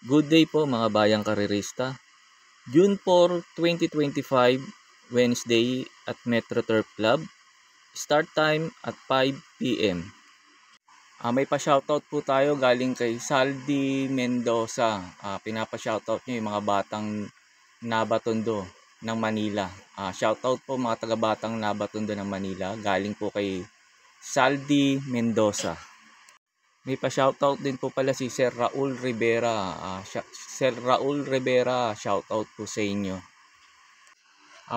Good day po mga bayang karirista. June 4, 2025, Wednesday at Metro Turf Club. Start time at 5 p.m. May pa-shoutout po tayo galing kay Saldi Mendoza. Pinapa-shoutout niyo yung mga batang Nabatondo ng Manila. Shoutout po mga taga-batang Nabatondo ng Manila. Galing po kay Saldi Mendoza. May pa-shoutout din po pala si Sir Raul Rivera. Sir Raul Rivera, shoutout po sa inyo.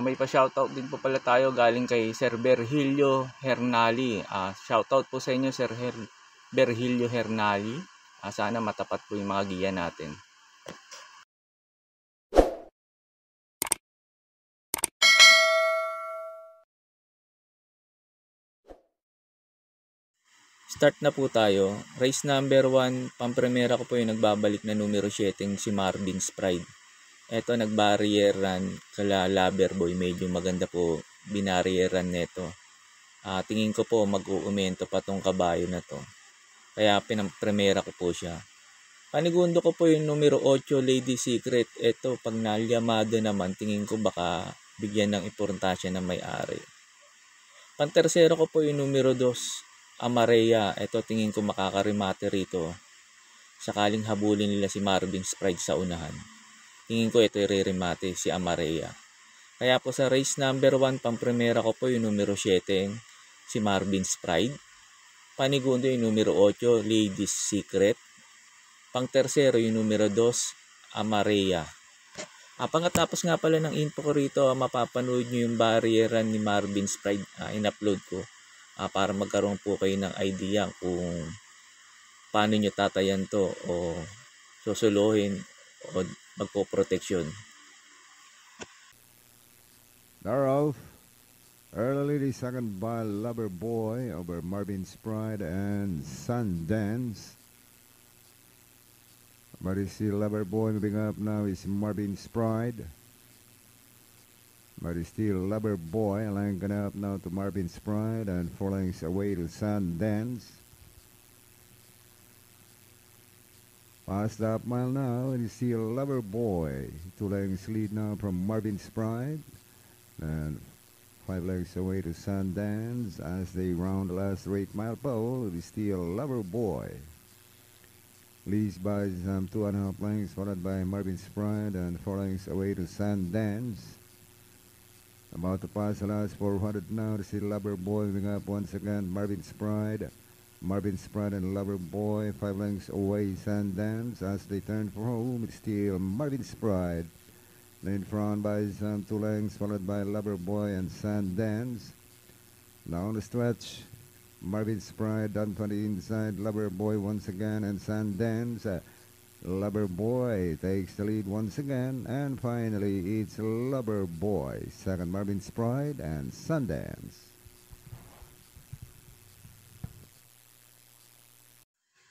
May pa-shoutout din po pala tayo galing kay Sir Berhilio Hernali. Shoutout po sa inyo Sir Berhilio Hernali. Sana matapat po yung mga giya natin. Start na po tayo. Race number 1, pampremera ko po yung nagbabalik na numero 7, si Marvin's Pride. Eto, nag-barrier run kala Loverboy. Medyo maganda po binarrier run neto. Tingin ko po mag-uumento pa tong kabayo na to. Kaya pinampremera ko po siya. Panigundo ko po yung numero 8, Lady Secret. Eto, pag nalyamado naman, tingin ko baka bigyan ng importansya ng may-ari. Pantersero ko po yung numero 2, Amarea. Ito, tingin ko makakarimate rito. Sakaling habulin nila si Marvin's Pride sa unahan. Tingin ko ito i-remate si Amarea. Kaya po sa race number 1, pampremera ko po yung numero 7, si Marvin's Pride. Panigundo yung numero 8, Lady's Secret. Pangtersero yung numero 2, Amarea. Pangatapos nga pala ng info ko rito, mapapanood nyo yung barrieran ni Marvin's Pride. In-upload ko. Para magkaroon po kayo ng idea kung paano nyo tatayan to o susuluhin o magpo-protection. Thereof, early second by Loverboy over Marvin's Pride and Sundance. But you see Loverboy moving up now is Marvin's Pride. But it's still Loverboy linking up now to Marvin's Pride and 4 lengths away to Sundance. Past the half mile now, and it's still Loverboy. 2 lengths lead now from Marvin's Pride. And 5 lengths away to Sundance as they round the last 8 mile pole. It is still Loverboy. Leads by some 2.5 lengths, followed by Marvin's Pride and 4 lengths away to Sundance. About to pass the last 400 now to see Loverboy moving up once again. Marvin's Pride and Loverboy 5 lengths away. Sundance as they turn for home. It's still Marvin's Pride. In front by some 2 lengths, followed by Loverboy and Sundance. Now on the stretch, Marvin's Pride down from the inside. Loverboy once again and Sundance. Loverboy takes the lead once again, and finally it's Loverboy, second Marvin's Pride and Sundance.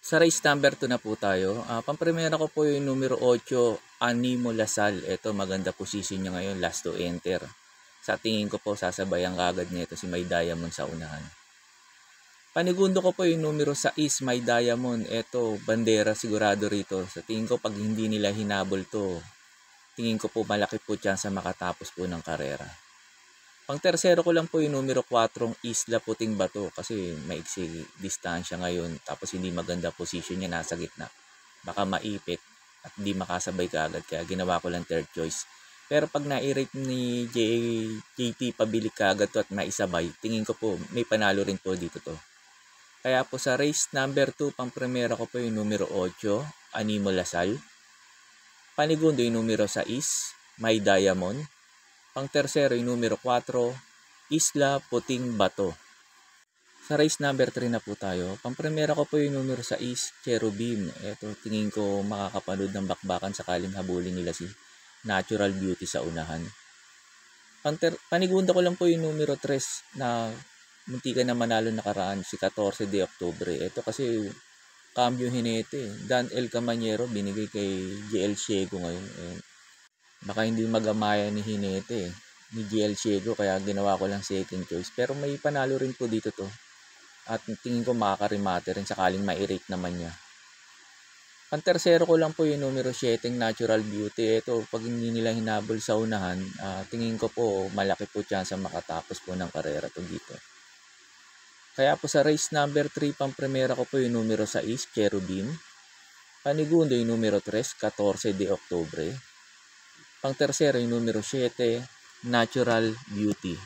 Sa race number 2 na po tayo. Pampremera ko po yung numero 8, Animo Lasal. Ito, maganda position niya ngayon, last to enter. Sa tingin ko po, sasabayan kagad nito si May Diamond sa unahan. Panigundo ko po yung numero 6, My Diamond. Ito, bandera sigurado rito. Sa tingin ko, pag hindi nila hinabol to, tingin ko po malaki po chance makatapos po ng karera. Pangtersero ko lang po yung numero 4, Isla Puting Bato. Kasi maiksi distansya ngayon. Tapos hindi maganda position niya, nasa gitna. Baka maipit at hindi makasabay kaagad. Kaya ginawa ko lang third choice. Pero pag na-rate ni JT pabilik kaagad to at naisabay, tingin ko po may panalo rin po dito to. Kaya po sa race number 2, pangpremera ko po yung numero 8, Animo Lasal. Panigundo yung numero 6, My Diamond. Pangtersero yung numero 4, Isla Puting Bato. Sa race number 3 na po tayo, pangpremera ko po yung numero 6, Cherubim. Ito, tingin ko makakapanood ng bakbakan sakaling habulin nila si Natural Beauty sa unahan. Panigundo ko lang po yung numero 3 na muntikan na manalo nakaraan, si 14 de Octubre. Ito kasi cambio hinete. Dan El Camanyero binigay kay GL Ciego ngayon. Baka hindi magamaya ni hinete ni GL Ciego, kaya ginawa ko lang second choice. Pero may panalo rin po dito to. At tingin ko makakarimate rin sakaling ma-rate naman niya. Pantersero ko lang po yung numero 7, Natural Beauty. Ito, pag hindi nila hinabol sa unahan, tingin ko po malaki po tsansa makatapos po ng karera to dito. Kaya po sa race number 3, pampremera ko po yung numero 6, Cherubim. Panigundo yung numero 3, 14 de Octubre. Pangtersero yung numero 7, Natural Beauty.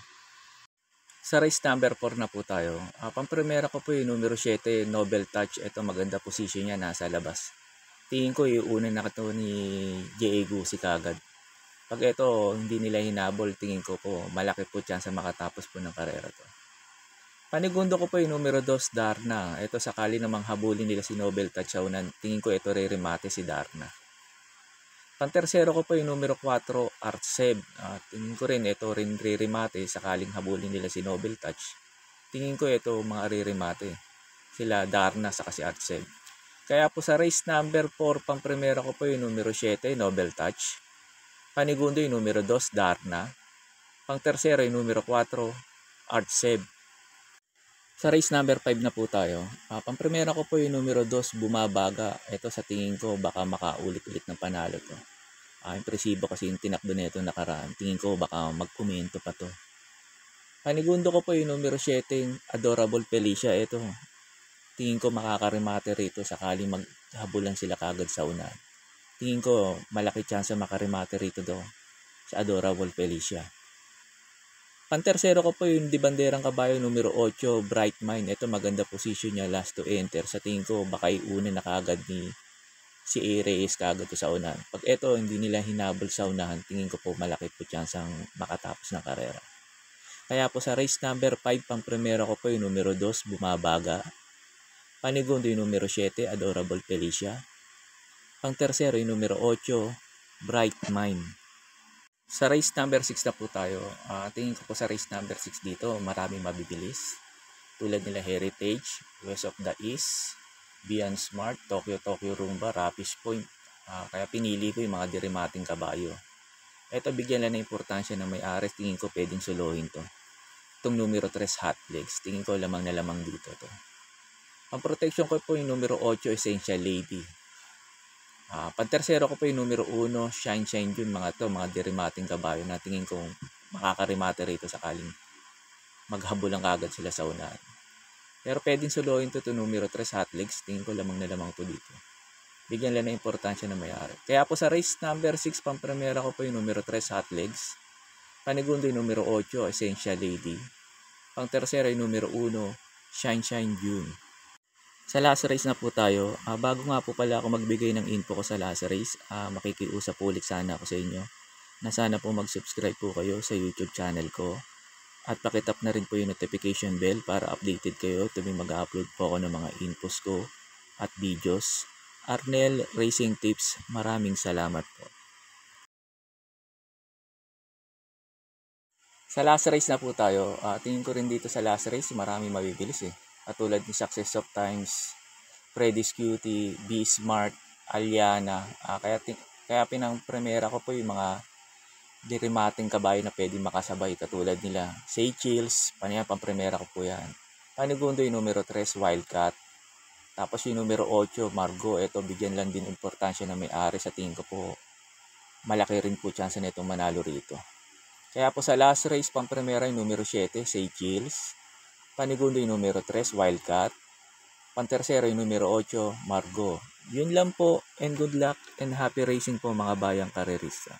Sa race number 4 na po tayo. Pampremera ko po yung numero 7, Nobel Touch. Ito maganda position niya, nasa labas. Tingin ko yung una na ito ni J.A. Gusi kagad. Pag ito hindi nila hinabol, tingin ko po malaki po chance makatapos po ng karera to. Panigundo ko po yung numero 2, Darna. Ito sakali namang habulin nila si Nobel Touch sa unan, tingin ko ito re-remate si Darna. Pantersero ko po yung numero 4, Artseb. Tingin ko rin ito rin re-remate sakaling habulin nila si Nobel Touch. Tingin ko ito mga re-remate. Sila Darna sa si Artseb. Kaya po sa race number 4, pampremera ko po yung numero 7, Nobel Touch. Panigundo yung numero 2, Darna. Pangtersero yung numero 4, Artseb. Sa race number 5 na po tayo. Pampremera ko po yung numero 2, Bumabaga. Ito sa tingin ko baka makaulit-ulit ng panalo to. Impresibo kasi yung tinakbo nito nakaraan. Tingin ko baka mag-komento pa to. Panigundo ko po yung numero 7, Adorable Felicia. Ito, tingin ko makakaremate rito sakaling maghabulan sila kagad sa unahan. Tingin ko malaki chance makaremate rito do sa Adorable Felicia. Pantersero ko po yung di banderang kabayo numero 8, Bright Mind. Ito maganda position niya, last to enter. Sa tingin ko baka iuna na kagad ni si A. Reyes kagad to sa unahan. Pag ito hindi nila hinabol sa unahan, tingin ko po malaki po chance ang makatapos ng karera. Kaya po sa race number 5, pampremera ko po yung numero 2, Bumabaga. Panigundo yung numero 7, Adorable Felicia. Pangtersero yung numero 8, Bright Mind. Sa race number 6 na po tayo. Tingin ko po sa race number 6 dito, maraming mabibilis. Tulad nila Heritage, West of the East, Beyond Smart, Tokyo Rumba, Rapids Point. Kaya pinili ko yung mga dirimating kabayo. Ito bigyan lang ng importansya na may ares, tingin ko pwedeng suluhin to. Itong numero 3, Hot Legs, tingin ko lamang na lamang dito to. Ang protection ko po yung numero 8, Essential Lady. Pantersero ko po yung numero 1, Shine June. Mga dirimating kabayo na tingin ko makakarimate rito sakaling maghabol lang kagad sila sa unahan. Pero pwedeng suluhin to numero 3, Hot Legs. Tingin ko lamang na lamang to dito. Bigyan lang ng importansya na may-ari. Kaya po sa race number 6, pampremera ko po yung numero 3, Hot Legs. Panigundo yung numero 8, Essential Lady. Pangtersero yung numero 1, Shine June. Sa last race na po tayo. Bago nga po pala ako magbigay ng info ko sa last race, makikiusap ulit sana ako sa inyo na sana po mag-subscribe po kayo sa YouTube channel ko at pakitap na rin po yung notification bell para updated kayo tuwing mag-upload po ako ng mga infos ko at videos. Arnel Racing Tips, maraming salamat po. Sa last race na po tayo. Tingin ko rin dito sa last race maraming mabibilis Katulad ni Success of Times, Freddy's Cutie, Be Smart, Aliana. Kaya pinang-premiera ko po yung mga dirimating kabayo na pwede makasabay. Katulad nila Seychelles, pang-premiera ko po yan. Panigundo yung numero 3, Wildcat. Tapos yung numero 8, Margo. Ito bigyan lang din importansya na may-ari. Sa tingin ko po malaki rin po chance na itong manalo rito. Kaya po sa last race, pang-premiera yung numero 7, Seychelles. Panigundo yung numero 3, Wildcat. Pantersero yung numero 8, Margo. Yun lang po, and good luck and happy racing po mga bayang karerista.